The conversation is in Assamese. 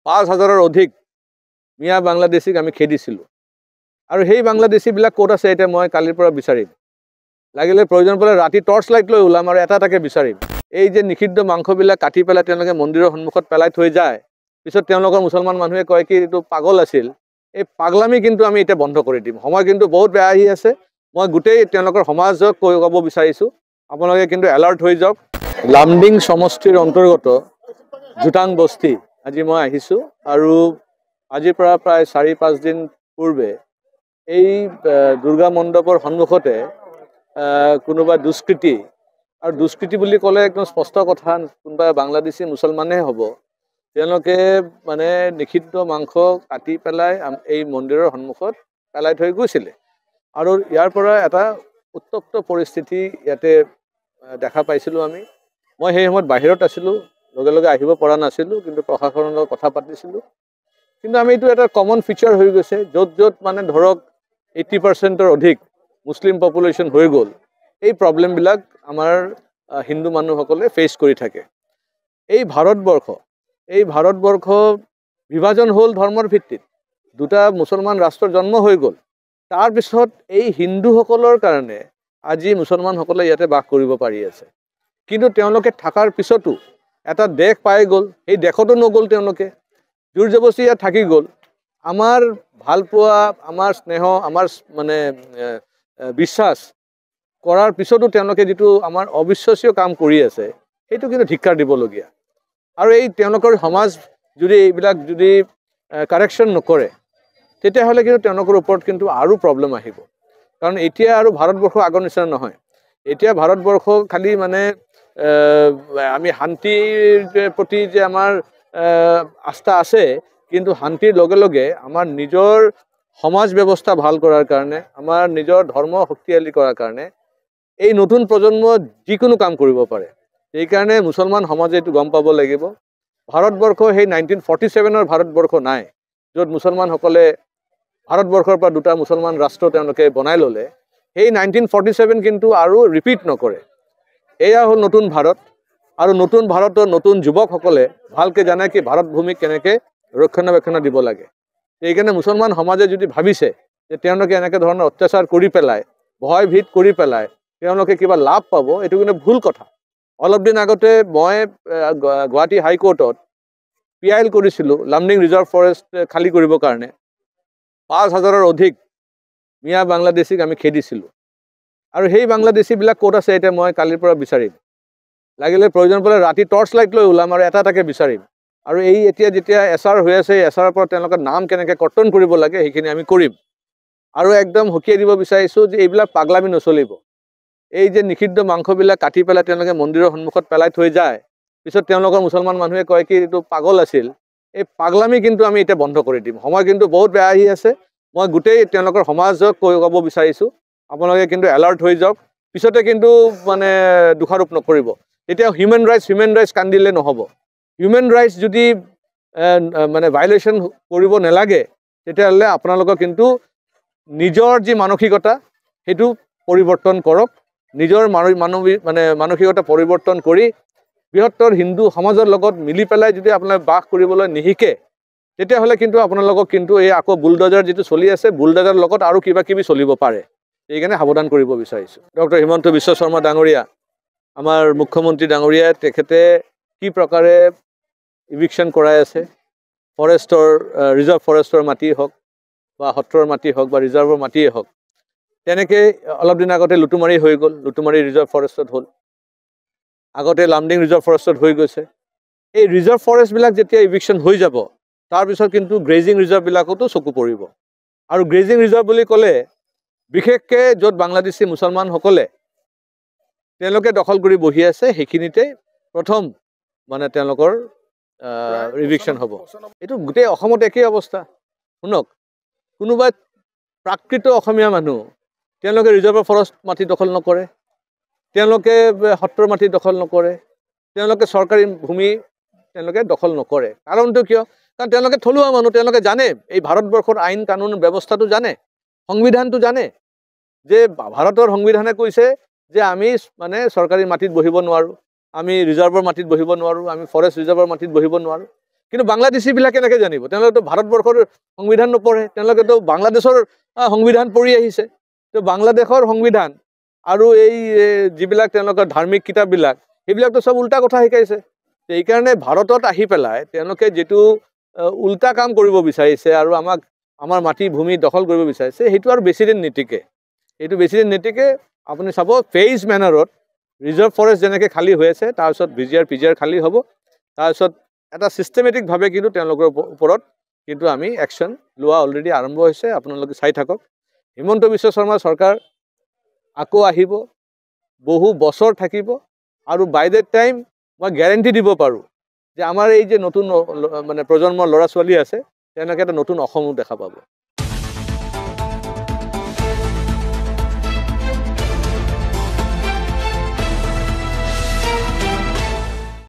5,000ৰ অধিক মিয়া বাংলাদেশীক আমি খেদিছিলোঁ আৰু সেই বাংলাদেশীবিলাক ক'ত আছে এতিয়া মই কালিৰ পৰা বিচাৰিম লাগিলে প্ৰয়োজন পৰে ৰাতি টৰ্চ লাইট লৈ ওলাম আৰু এটাকে বিচাৰিম এই যে নিষিদ্ধ মাংসবিলাক কাটি পেলাই তেওঁলোকে মন্দিৰৰ সন্মুখত পেলাই থৈ যায় পিছত তেওঁলোকৰ মুছলমান মানুহে কয় কি এইটো পাগল আছিল এই পাগলামি কিন্তু আমি এতিয়া বন্ধ কৰি দিম সময় কিন্তু বহুত বেয়া আহি আছে মই গোটেই তেওঁলোকৰ সমাজক ক'ব বিচাৰিছোঁ আপোনালোকে কিন্তু এলাৰ্ট হৈ যাওক লামডিং সমষ্টিৰ অন্তৰ্গত জুটাং বস্তি আজি মই আহিছোঁ আৰু আজিৰ পৰা প্ৰায় 4-5 দিন পূৰ্বে এই দুৰ্গা মণ্ডপৰ সন্মুখতে কোনোবা দুষ্কৃতি আৰু দুষ্কৃতি বুলি ক'লে একদম স্পষ্ট কথা কোনোবা বাংলাদেশী মুছলমানেহে হ'ব তেওঁলোকে মানে নিষিদ্ধ মাংস কাটি পেলাই এই মন্দিৰৰ সন্মুখত পেলাই থৈ গৈছিলে আৰু ইয়াৰ পৰা এটা উত্তপ্ত পৰিস্থিতি ইয়াতে দেখা পাইছিলোঁ আমি মই সেই সময়ত বাহিৰত আছিলোঁ লগে লগে আহিব পৰা নাছিলোঁ কিন্তু প্ৰশাসনৰ লগত কথা পাতিছিলোঁ কিন্তু আমি এইটো এটা কমন ফিচাৰ হৈ গৈছে য'ত য'ত মানে ধৰক 80%ৰ অধিক মুছলিম পপুলেশ্যন হৈ গ'ল এই প্ৰব্লেমবিলাক আমাৰ হিন্দু মানুহসকলে ফেচ কৰি থাকে এই ভাৰতবৰ্ষ বিভাজন হ'ল ধৰ্মৰ ভিত্তিত দুটা মুছলমান ৰাষ্ট্ৰৰ জন্ম হৈ গ'ল তাৰপিছত এই হিন্দুসকলৰ কাৰণে আজি মুছলমানসকলে ইয়াতে বাস কৰিব পাৰি আছে কিন্তু তেওঁলোকে থকাৰ পিছতো এটা দেশ পাই গ'ল এই দেশতো নগ'ল তেওঁলোকে জোৰ জবৰদস্তি ইয়াত থাকি গ'ল আমাৰ ভালপোৱা আমাৰ স্নেহ আমাৰ মানে বিশ্বাস কৰাৰ পিছতো তেওঁলোকে যিটো আমাৰ অবিশ্বাসীয় কাম কৰি আছে সেইটো কিন্তু ধিক্কাৰ দিবলগীয়া আৰু এই তেওঁলোকৰ সমাজ যদি এইবিলাক যদি কাৰেকশ্যন নকৰে তেতিয়াহ'লে কিন্তু তেওঁলোকৰ ওপৰত কিন্তু আৰু প্ৰব্লেম আহিব কাৰণ এতিয়া আৰু ভাৰতবৰ্ষ আগৰ নিচিনা নহয় এতিয়া ভাৰতবৰ্ষ খালি মানে আমি শান্তিৰ প্ৰতি যে আমাৰ আস্থা আছে কিন্তু শান্তিৰ লগে লগে আমাৰ নিজৰ সমাজ ব্যৱস্থা ভাল কৰাৰ কাৰণে আমাৰ নিজৰ ধৰ্ম শক্তিশালী কৰাৰ কাৰণে এই নতুন প্ৰজন্ম যিকোনো কাম কৰিব পাৰে সেইকাৰণে মুছলমান সমাজে এইটো গম পাব লাগিব ভাৰতবৰ্ষ সেই 1947ৰ ভাৰতবৰ্ষ নাই য'ত মুছলমানসকলে ভাৰতবৰ্ষৰ পৰা দুটা মুছলমান ৰাষ্ট্ৰ তেওঁলোকে বনাই ল'লে সেই 1947 কিন্তু আৰু ৰিপিট নকৰে এয়া হ'ল নতুন ভাৰত আৰু নতুন ভাৰতৰ নতুন যুৱকসকলে ভালকৈ জানে কি ভাৰত ভূমিক কেনেকৈ ৰক্ষণাবেক্ষণ দিব লাগে সেইকাৰণে মুছলমান সমাজে যদি ভাবিছে যে তেওঁলোকে এনেকৈ ধৰণৰ অত্যাচাৰ কৰি পেলাই ভয় ভীত কৰি পেলাই তেওঁলোকে কিবা লাভ পাব এইটো কিন্তু ভুল কথা অলপ দিন আগতে মই গুৱাহাটী হাইকোৰ্টত PIL কৰিছিলোঁ লামডিং ৰিজাৰ্ভ ফৰেষ্ট খালী কৰিবৰ কাৰণে 5,000ৰ অধিক মিয়া বাংলাদেশীক আমি খেদিছিলোঁ আৰু সেই বাংলাদেশীবিলাক ক'ত আছে এতিয়া মই কালিৰ পৰা বিচাৰিম লাগিলে প্ৰয়োজন পৰে ৰাতি টৰ্চ লাইট লৈ ওলাম আৰু এটাকে বিচাৰিম আৰু এই এতিয়া যেতিয়া SR হৈ আছে এই SRৰ পৰা তেওঁলোকৰ নাম কেনেকৈ কৰ্তন কৰিব লাগে সেইখিনি আমি কৰিম আৰু একদম সকীয়াই দিব বিচাৰিছোঁ যে এইবিলাক পাগলামি নচলিব এই যে নিষিদ্ধ মাংসবিলাক কাটি পেলাই তেওঁলোকে মন্দিৰৰ সন্মুখত পেলাই থৈ যায় পিছত তেওঁলোকৰ মুছলমান মানুহে কয় কি এইটো পাগল আছিল এই পাগলামি কিন্তু আমি এতিয়া বন্ধ কৰি দিম সময় কিন্তু বহুত বেয়া আহি আছে মই গোটেই তেওঁলোকৰ সমাজক ক'ব বিচাৰিছোঁ আপোনালোকে কিন্তু এলাৰ্ট হৈ যাওক পিছতে কিন্তু মানে দোষাৰোপ নকৰিব এতিয়া হিউমেন ৰাইটছ কান্দিলে নহ'ব হিউমেন ৰাইটছ যদি মানে ভাইলেশ্যন কৰিব নালাগে তেতিয়াহ'লে আপোনালোকৰ কিন্তু নিজৰ যি মানসিকতা সেইটো পৰিৱৰ্তন কৰক নিজৰ মানসিকতা পৰিৱৰ্তন কৰি বৃহত্তৰ হিন্দু সমাজৰ লগত মিলি পেলাই যদি আপোনালোকে বাস কৰিবলৈ নিশিকে তেতিয়াহ'লে কিন্তু আপোনালোকক কিন্তু এই আকৌ বুলডজাৰ যিটো চলি আছে বুলডজাৰ লগত আৰু কিবা কিবি চলিব পাৰে সেইকাৰণে সাৱধান কৰিব বিচাৰিছোঁ ডক্টৰ হিমন্ত বিশ্ব শৰ্মা ডাঙৰীয়া আমাৰ মুখ্যমন্ত্ৰী ডাঙৰীয়াই তেখেতে কি প্ৰকাৰে ইভিকশ্যন কৰাই আছে ফৰেষ্টৰ ৰিজাৰ্ভ ফৰেষ্টৰ মাটি হওক বা সত্ৰৰ মাটি হওক বা ৰিজাৰ্ভৰ মাটিয়েই হওক তেনেকৈ অলপ দিন আগতে লুটুমাৰি হৈ গ'ল লুটুমাৰি ৰিজাৰ্ভ ফৰেষ্টত হ'ল আগতে লামডিং ৰিজাৰ্ভ ফৰেষ্টত হৈ গৈছে এই ৰিজাৰ্ভ ফৰেষ্টবিলাক যেতিয়া ইভিকশ্যন হৈ যাব তাৰপিছত কিন্তু গ্ৰেজিং ৰিজাৰ্ভবিলাকতো চকু পৰিব আৰু গ্ৰেজিং ৰিজাৰ্ভ বুলি ক'লে বিশেষকৈ য'ত বাংলাদেশী মুছলমানসকলে তেওঁলোকে দখল কৰি বহি আছে সেইখিনিতে প্ৰথম মানে তেওঁলোকৰ ইভিকশ্যন হ'ব এইটো গোটেই অসমত একেই অৱস্থা শুনক কোনোবাই প্ৰাকৃত অসমীয়া মানুহ তেওঁলোকে ৰিজাৰ্ভ ফৰেষ্ট মাটি দখল নকৰে তেওঁলোকে সত্ৰৰ মাটি দখল নকৰে তেওঁলোকে চৰকাৰী ভূমি তেওঁলোকে দখল নকৰে কাৰণটো কিয় কাৰণ তেওঁলোকে থলুৱা মানুহ তেওঁলোকে জানে এই ভাৰতবৰ্ষৰ আইন কানুন ব্যৱস্থাটো জানে সংবিধানটো জানে যে ভাৰতৰ সংবিধানে কৈছে যে আমি মানে চৰকাৰী মাটিত বহিব নোৱাৰোঁ আমি ৰিজাৰ্ভৰ মাটিত বহিব নোৱাৰোঁ আমি ফৰেষ্ট ৰিজাৰ্ভৰ মাটিত বহিব নোৱাৰোঁ কিন্তু বাংলাদেশীবিলাক কেনেকৈ জানিব? তেওঁলোকেতো ভাৰতবৰ্ষৰ সংবিধান নপঢ়ে, তেওঁলোকেতো বাংলাদেশৰ সংবিধান পঢ়ি আহিছে। তো বাংলাদেশৰ সংবিধান আৰু এই যিবিলাক তেওঁলোকৰ ধাৰ্মিক কিতাপবিলাক, সেইবিলাকতো চব উল্টা কথা শিকাইছে। সেইকাৰণে ভাৰতত আহি পেলাই তেওঁলোকে যিটো উল্টা কাম কৰিব বিচাৰিছে আৰু আমাৰ মাটি ভূমি দখল কৰিব বিচাৰিছে, সেইটো আৰু বেছিদিন নীতিকে। এইটো বেছিদিন নীতিকে। আপুনি চাব ফেজ মেনাৰত ৰিজাৰ্ভ ফৰেষ্ট যেনেকৈ খালী হৈ আছে, তাৰপিছত VGR PGR খালী হ'ব। তাৰপিছত এটা ছিষ্টেমেটিকভাৱে কিন্তু তেওঁলোকৰ ওপৰত কিন্তু আমি একশ্যন লোৱা অলৰেডি আৰম্ভ হৈছে। আপোনালোকে চাই থাকক। হিমন্ত বিশ্ব শৰ্মা চৰকাৰ আকৌ আহিব, বহু বছৰ থাকিব, আৰু বাই দ্য টাইম মই গেৰেণ্টি দিব পাৰোঁ যে আমাৰ এই যে নতুন মানে প্ৰজন্মৰ ল'ৰা ছোৱালী আছে, তেওঁলোকে এটা নতুন অসমো দেখা পাব।